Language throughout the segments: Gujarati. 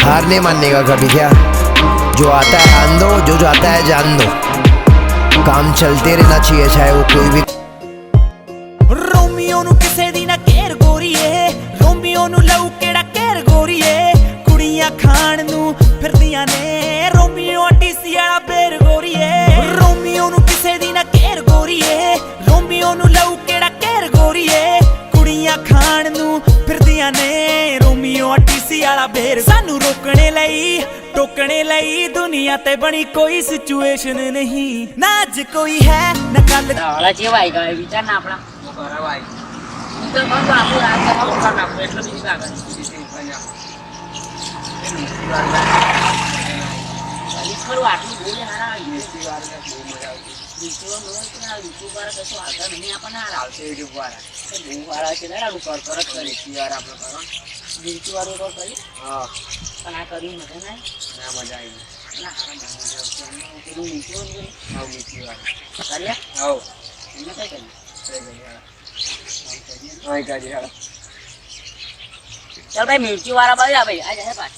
हार नहीं मानने का कभी क्या। जो आता है आन दो, जो जाता है जान दो। काम चलते रहना चाहिए चाहे वो कोई भी। रोमियो नु किसे दी ना केर गोरीए, रोमियो नु लऊ केड़ा केर गोरीए, कुड़ियां खाण नु फिरदियां ने रोमियो टीसी वाला बेर गोरीए। रोमियो नु किसे दी ना केर गोरीए, रोमियो नु लऊ केड़ा केर गोरीए, कुड़ियां खाण नु फिरदियां ने रोमियो टीसी वाला बेर। सानू रोकने लई टोकने लई दुनिया ते बनी कोई सिचुएशन नहीं, ना अज कोई है ना कल। ઓલા જેવા આવી ગયા વિચાર ના આપણા બરાબર તો પણ બાપુ આ તો કામ આપો એટલે બીજી લાગે ખરું આટલું બોલે હારા આવી યુટ્યુબ વાળા કશું આગળ નહીં આપણને હારા આવશે યુટ્યુબ વાળા છે ને ઉપર પરત કરી યાર આપણે કરો યુટ્યુબ વાળું તો કરી હા પણ આ કર્યું નથી ને ના મજા આવી ના હારા મજા આવશે પેલું યુટ્યુબ આવ મીઠી વાત કર્યા આવ એને કઈ કર્યું આઈ કાજી હાલ चल भाई मिर्ची वाला भाई आ भाई आ जा पास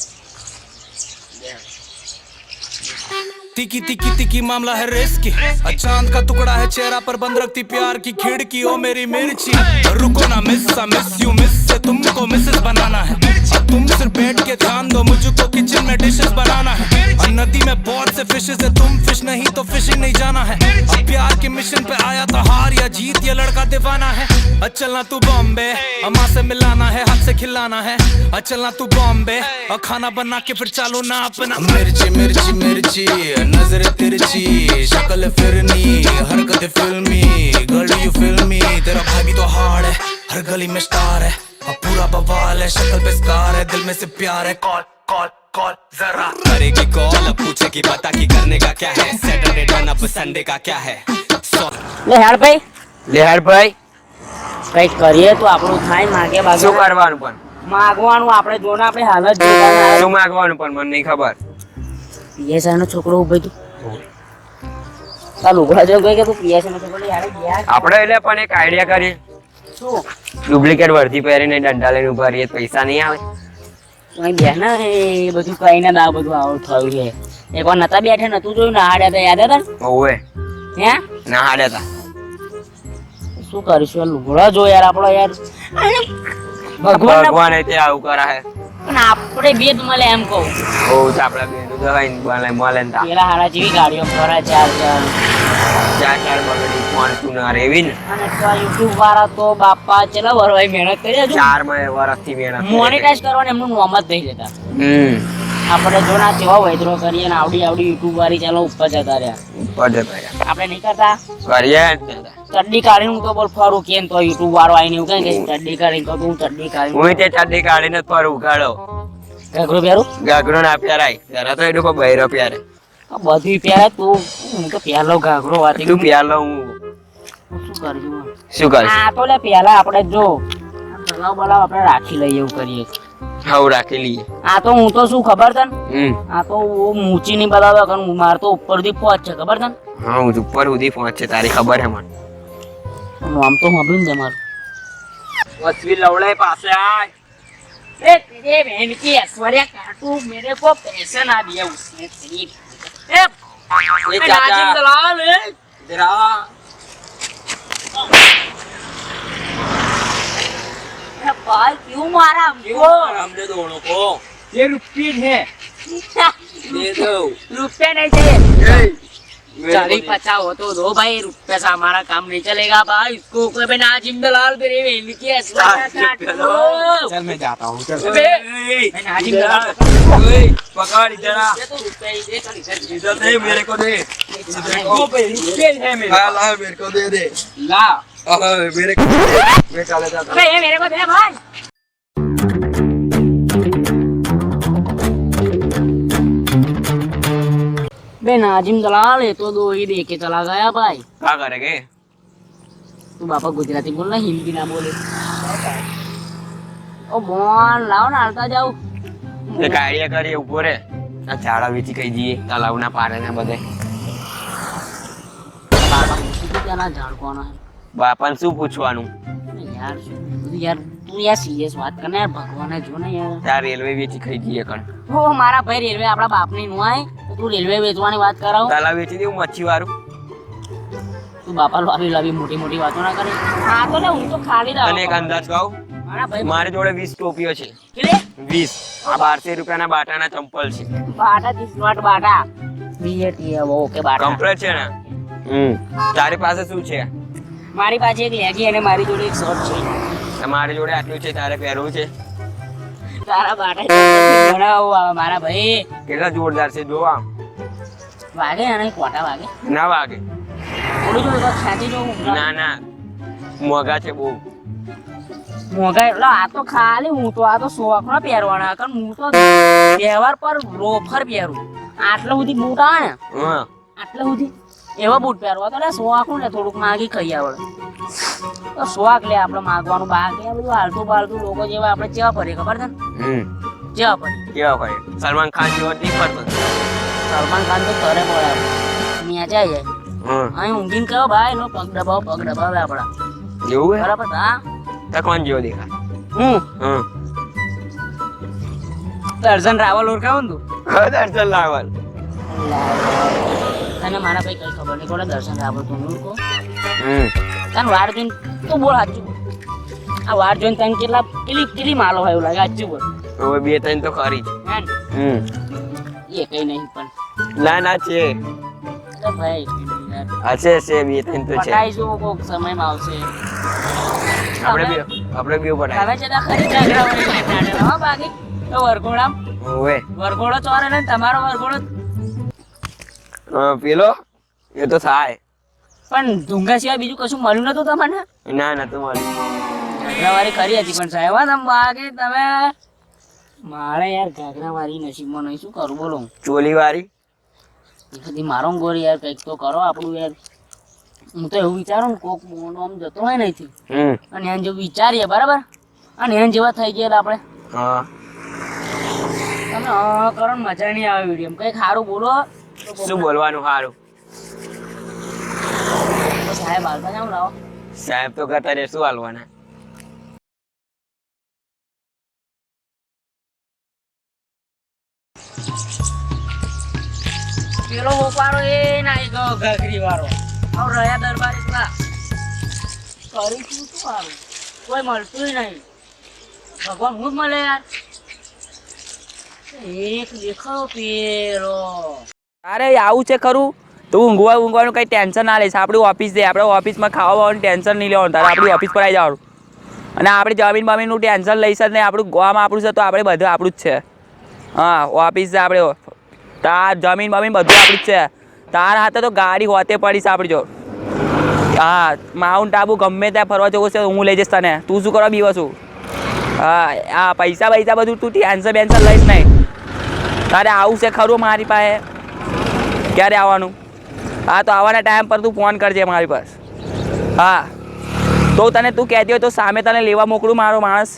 तिकी तिकी तिकी मामला है रिस्की, चांद का टुकड़ा है चेहरा पर बंद रखती प्यार की खिड़की। ओ मेरी मिर्ची रुको ना मिस यू मिस से तुमको मिसेस बनाना है। तुम सिर्फ बैठ के ध्यान दो, मुझको किचन में डिशेस बनाना है। और नदी में बहुत से फिशेस है, तुम फिश नहीं तो फिशिंग नहीं जाना है। अब प्यार के मिशन पे आया तो हार या जीत ये लड़का दीवाना है। चलना तू बॉम्बे अम्मा से मिलाना है, हाथ से खिलाना है। चलना तू बॉम्बे और खाना बना के फिर चालू ना अपना। मिर्ची मिर्ची मिर्ची नजर तिरछी, शक्ल फिरनी, हरकत फिल्मी, गर्ल यू फिल्मी। तेरा भाई भी तो हार्ड है, हर गली में स्टार है, अब पूरा बवाल है, शक्ल पे स्कार है, दिल में से प्यार है। कॉल कॉल कॉल जरा करेगी कॉल, पूछे कि पता की करने का क्या है। सैटरडे टर्न अप संडे का क्या है। ले हार भाई લેહર ભાઈ કઈ કરીએ તો આપણું થાય માગે બાગે શું કરવાનું પણ માગવાનું આપણે જોને આપણે હાલત જોતા શું માંગવાનું પણ મને નહીં ખબર પીએસઆઈ નો છોકરો ઉભો તો ચાલ ઉભા જો ગઈ કે તું પીએસઆઈ નો છોકરો યાર ગયા આપણે એટલે પણ એક આઈડિયા કરીએ શું ડુપ્લિકેટ વર્દી પહેરીને ડંડા લઈને ઉભા રહીએ પૈસા નહીં આવે અહીં બે ને એ બધું કઈને ના બધું આવું થયું છે એકવાર નતા બેઠે નતું જોયું ના હાડ્યા હતા યાદ હતા ઓવે હે ના હાડ્યા હતા શું કરીશું લુગડા જો યાર આપણો યાર ભગવાન તે આવું કરા હે પણ આપણે બે જ મળે એમ કહું ઓ તો આપડા બેન તો હોય ને મળે ને તા પેલા હારા જેવી ગાડીઓ ફરા ચાર ચાર ચાર બગડી ફોર્ચ્યુનર એવી ને અને તો યુટ્યુબ વાળા તો બાપા ચલા વરવાઈ મહેનત કરી હજુ 4 વર્ષથી મહેનત મોનેટાઈઝ કરવાનું એમનું નોમ જ નહીં લેતા આપણે જો ના કેવા વૈદ્રો કરીએ ને આવડી આવડી યુટ્યુબ વાળી ચાલો ઉપર જતા રહ્યા ઉપર જતા રહ્યા આપણે નહીં કરતા કરીએ ચડ્ડી કાઢીને હું તો બોલ ફરું કેમ તો યુટ્યુબ વાળો આવીને એવું કહે કે ચડ્ડી કાઢીને તો હું ચડ્ડી કાઢી હું તે ચડ્ડી કાઢીને પર ઉગાડો ઘાઘરો પહેરું ગાગરો ના પહેરાય જરા તો એ લોકો બૈરો પહેરે બધું પહેરે તું હું તો પહેલો ઘાઘરો વાતી તું પહેલો હું શું કરજો શું કરીશ આ તો લે પહેલા આપણે જો બલાવ બલાવ આપણે રાખી લઈએ એવું કરીએ હાઉ રાખી લઈએ આ તો હું તો શું ખબર તને આ તો ઊંચી નહીં બતાવે કારણ માર તો ઉપરથી પહોંચ છે ખબર તને હા હું ઉપર સુધી પહોંચે તારી ખબર હે મને આમ તો સાંભળ્યું ને તમારું વસવી લવડે પાસે આય ए तेरे बहन की ऐश्वर्या काटू मेरे को पैसे ना दिया उसने तेरी ए नाजिम दलाल इधर आ भाई क्यों मारा हमको हमने दोनों को ये रुपये है दे दो रुपये नहीं चाहिए 40-50 हो तो दो भाई रुपये से हमारा काम नहीं चलेगा भाई इसको कोई भी नाजिम दलाल तेरे बहन की ऐश्वर्या काटू चल मैं जाता हूँ चल मैं नाजिम दलाल पकड़ इधर आ ये तो रुपये ही दे कर इधर दे मेरे को दे रुपये है मेरे हाँ ला मेरे को दे दे ला मेरे को दे मैं चले जाता अबे ये मेरे को दे भाई बे नाजिम दलाल ये तो दो ही दे के चला गया भाई क्या करेंगे तू बापा गुजराती बोलना हिंदी ना बोले ओ बोल लाओ ना हालता जाओ एक आइडिया કરીએ ઉભો રે આ ઝાડા વીથી કહી દઈએ તલાવના પારે ને બધે बापा मुझे क्या ना जान कौन है બાપાને શું પૂછવાનું यार यार તું યાર સિરિયસ વાત કર ને યાર, ભગવાને જો ને યાર. ત્યાં રેલવે વેચી ખાઈ જઈએ કણ. ઓ મારા ભાઈ રેલવે આપણા બાપની નું આય તો તું રેલવે વેચવાની વાત કરાવ. તલાવ વેચી દેવું મચ્છી વાળું. તું બાપા લાવી મોટી મોટી વાતો ના કરે. હા તો ને હું તો ખાલી રહું. અને એક અંદાજ કહું, મારા ભાઈ મારી જોડે 20 ટોપીઓ છે. કેટલે 20. આ 1200 રૂપિયાના બાટાના ચંપલ છે. Bata this not Bata BAT okay Bata. Complete છે ને? તારી પાસે શું છે? મારી પાસે એક લેગી અને મારી જોડે એક શોર્ટ છે. મારી જોડે આટલું છે, તારે પહેરવું છે? તારા બાટા બનાવો મારા ભાઈ. કેટલા જોરદાર છે જો આમ. વાગે અને કોટા વાગે ના વાગે. થોડું થોડું તો ખાતી જો. ના ના, મોંઘા છે બહુ. મોંઘા એટલે આ તો ખાલી હું તો આ તો શોખ ના પહેરવાના કારણ હું તો તહેવાર પર લોફર પહેરું. આટલા સુધી બૂટ આવે ને, હા આટલા સુધી એવા બૂટ પહેરવા તો શોખ ને થોડુંક માગી ખાઈ આવડે તો શોખ લે આપણે માગવાનું બાકી આ બધું હાલતું બાલતું લોકો જેવા આપણે ચેવા ફરીએ ખબર છે ને? ચેવા ફરીએ કેવા કરે? સલમાન ખાન જેવો નહીં ફરતો. સલમાન ખાન તો કરે પડે ન્યાચાઈ જાય હા અહીં ઊંઘીને કહો ભાઈ એનો પગ દબાવે આપણા એવું હે? બરાબર હા તો કોણ જેવો દેખાય? હું હા દર્શન રાવલ ઓળખાવું ને તું દર્શન લાવલ. તને મારા ભાઈ કઈ ખબર નહીં પડે દર્શન રાવલ તું હું કહું તને વાર જોઈને તું બોલ સાચું બોલ. આ વાર જોઈને તને કેટલી માલો હોય એવું લાગે સાચું બોલ. હવે 2-3 તો ખરી જ. હે ને? એ કઈ નહીં પણ ના ના છે. અરે ભાઈ હશે 2-3 તો છે. પટાઈશું કોક સમયમાં આવશે. આપણે બે પટાય. હવે છે તો ખરી ઝઘડા વળી લઈને આડેલા, હો બાકી તો ઓવે વરઘોડો ચોરે ને તમારો વરઘોડો પેલો એ તો થાય. પણ ઢુંગા સિવાય બીજું કશું મળ્યું નતું તમને? ના ના તો મારી ઘાઘરાવાળી કરી હતી પણ સાહેબ તમે બાકી તમે મારે યાર ઘાઘરાવાળી નસીબમાં નહીં શું કરું બોલો. ચોલી વાળી બધી મારો ગોરી યાર કંઈક તો કરો આપણું યાર. હું તો એવું વિચારું ને કોક મોનો આમ જતો હોય નહીં અને એને જેવું વિચારીએ બરાબર અને એને જેવા થઈ ગયા આપણે હા તમે કરો ને મજા નહીં આવે વિડીયો કંઈક સારું બોલો શું બોલવાનું સારું? તો સાહેબ હાલતા જાવ લાવો. સાહેબ તો કરતા રે શું હાલવાના? પેલો ઓપારો એ નાઈ ગયો ઘાઘરી વાળો હવે રહ્યા દરબારી પેલા કરીશું શું સારું કોઈ મળતું નહીં ભગવાન હું જ મળે યાર એક દેખાવ પેલો. અરે આવું છે ખરું તું ઊંઘવાનું કઈ ટેન્શન ના લઈશ. આપણી ઓફિસ છે, આપણે ઓફિસમાં ખાવા વાળું ટેન્શન નહીં લેવાનું. તારે આપણી ઓફિસ પર આવી જવાનું અને આપણે જમીન બમીનનું ટેન્શન લઈશ જ નહીં. આપણું ગામ આપણું છે તો આપણે બધું આપણું જ છે. હા ઓફિસ છે આપણે, તાર જમીન બમીન બધું આપણું જ છે. તાર હાથે તો ગાડી હોતે પડીશ આપણી જો. હા માઉન્ટ આબુ ગમે ત્યાં ફરવા જવું છે હું લઈ જઈશ તને. તું શું કરવા બીવો છું? હા પૈસા બધું તું ટેન્શન બેન્શન લઈશ નહીં. તારે આવું છે ખરું મારી પાસે? ક્યારે આવવાનું? હા તો આવવાના ટાઈમ પર તું ફોન કરજે મારી પાસે. હા તો તને તું કહેતી હોય તો સામે તને લેવા મોકલું મારો માણસ.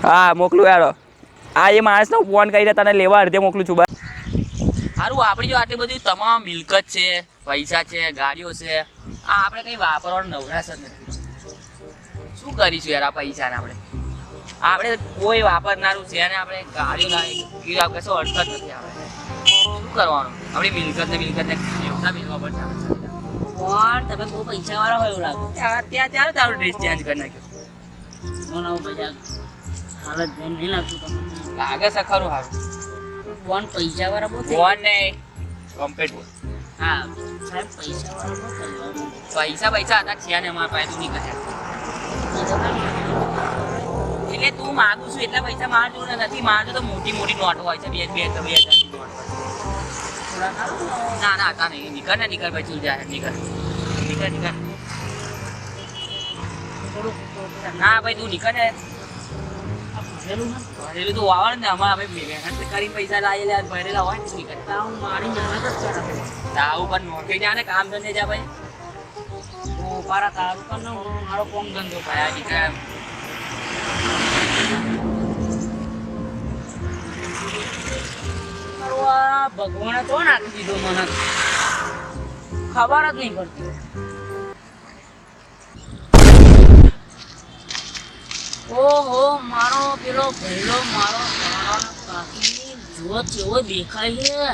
હા મોકલું યાર. હા એ માણસને હું ફોન કરીને તને લેવા અડધે મોકલું છું બસ. સારું આપણી જો આટલી બધી તમામ મિલકત છે, પૈસા છે, ગાડીઓ છે, આ આપણે કંઈ વાપરવાનું નવરાશ જ નથી. શું કરીશું યાર આ પૈસાને આપણે કોઈ વાપરનારું છે ને આપણે ગાડી લાવી કશો અર્થ જ નથી. આપણે શું કરવાનું? આપણી મિલકતને એવડા મેળવા પડશે. પણ તમે બહુ પૈસા વાળા હોય એવું લાગે. ત્યારે તારો ડ્રેસ ચેન્જ કરી નાખ્યો. નવું પૈસા હાલત ધ્યાન નહીં લાગતું તમને. લાગે છે ખરું સારું. કોણ પૈસા વાળા બહુ ફોન નહીં કમ્પ્લીટ બોલ. હા સાહેબ પૈસા વાળા બહુ પૈસા હતા છે ને મારા પાસે તું નહીં કરે. એટલે તું માગું છું એટલા પૈસા મારા જોડે નથી. મારા તો મોટી નોટો હોય છે. 2,000 ની નોટ હોય. ના હતા નહીં. નીકળ ભાઈ તું જાય નીકળ. ના ભાઈ તું નીકળ ને. ભરેલું તો વાવણ ને અમે મહેનત કરીને પૈસા લાવેલા ભરેલા હોય ને નીકળ. મારી મહેનત જ કરે. તાવું પણ નોકરી જા ને કામ ધંધે જા ભાઈ. મારા તારું પણ મારો કોમ ધંધો ભાઈ નીકળ. ભગવાને તો નાખી દીધો મને ખબર જ નહીં પડતી. ઓહો મારો પેલો ભઈલો મારો કાકી જો કેવો દેખાય છે.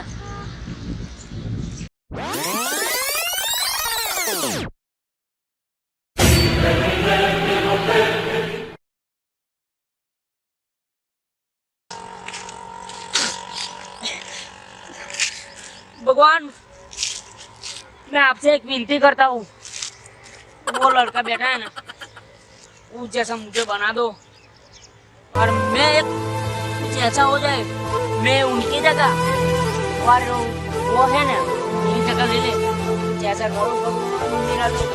भगवान मैं आपसे एक विनती करता हूँ, वो लड़का बैठा है ना, वो जैसा मुझे बना दो और मैं एक कुछ ऐसा हो जाए, मैं उनकी जगह और वो है ना मेरी जगह ले ले. जैसा करो भगवान मेरा लो.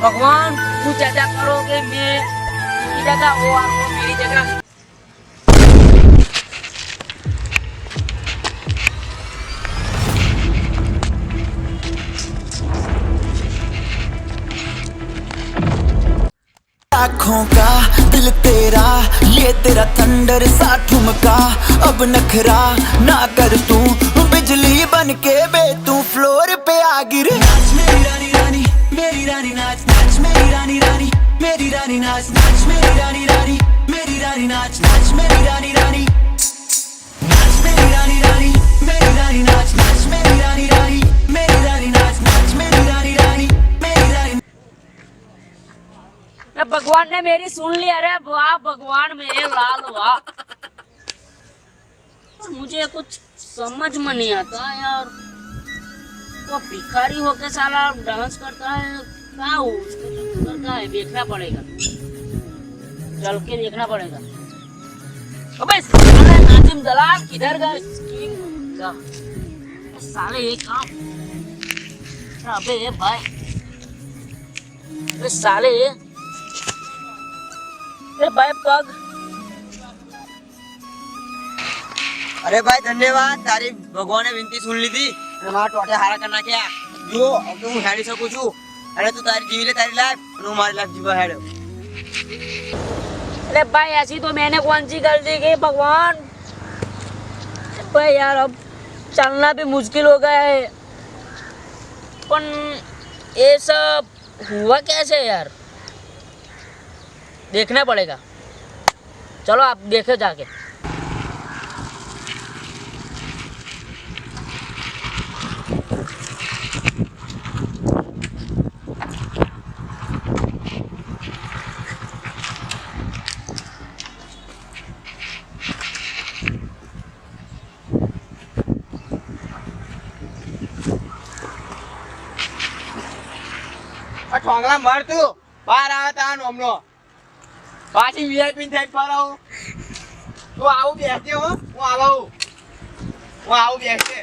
भगवान कुछ ऐसा करो कि मैं उनकी जगह हो और वो मेरी जगह. आँखों का दिल तेरा, ये तेरा थंडर सा ठुमका. अब नखरा ना कर तू, बिजली बन के बे तू फ्लोर पे आ गिरे. नाच मेरी रानी रानी, मेरी रानी नाच नाच मेरी रानी रानी, मेरी रानी नाच नाच मेरी रानी रानी, मेरी रानी नाच नाच मेरी रानी रानी, नाच मेरी रानी रानी, मेरी रानी नाच नाच मेरी रानी रानी, मेरी रानी नाच नाच मेरी रानी रानी, मेरी रानी. भगवान ने मेरी सुन ली. अरे वाह भगवान मेरे लाल वाह. मुझे कुछ समझ में नहीं आता यार, वो भिखारी होके साला डांस करता है. क्या हो उसके चक्कर का है, देखना पड़ेगा, चल के देखना पड़ेगा. अबे साले नाजिम दलाल किधर गए साले ये काम. अबे भाई अबे साले भाई पग. अरे भाई धन्यवाद, તારી ભગવાને વિનંતી સુન લીધી અને મારા ટોટે હારા કરી નાખ્યા. જો હવે હું હેડી શકું છું અને તું તારી જીવી લે તારી લાઈફ અને હું મારી લાઈફ જીવા હેડ્યો. अरे भाई ऐसी तो मैंने कौन सी गलती की भगवान. भाई यार अब चलना भी मुश्किल हो गया है, पर ये सब हुआ कैसे यार, देखना पड़ेगा. चलो आप देखो जाके. આ ઠોંગલા મર તું બહાર આવે તારા નોમનો પાછી વીઆઈપી થઈ પર આવું. તું આવું બેસજે હો, હું આવું બેસજે.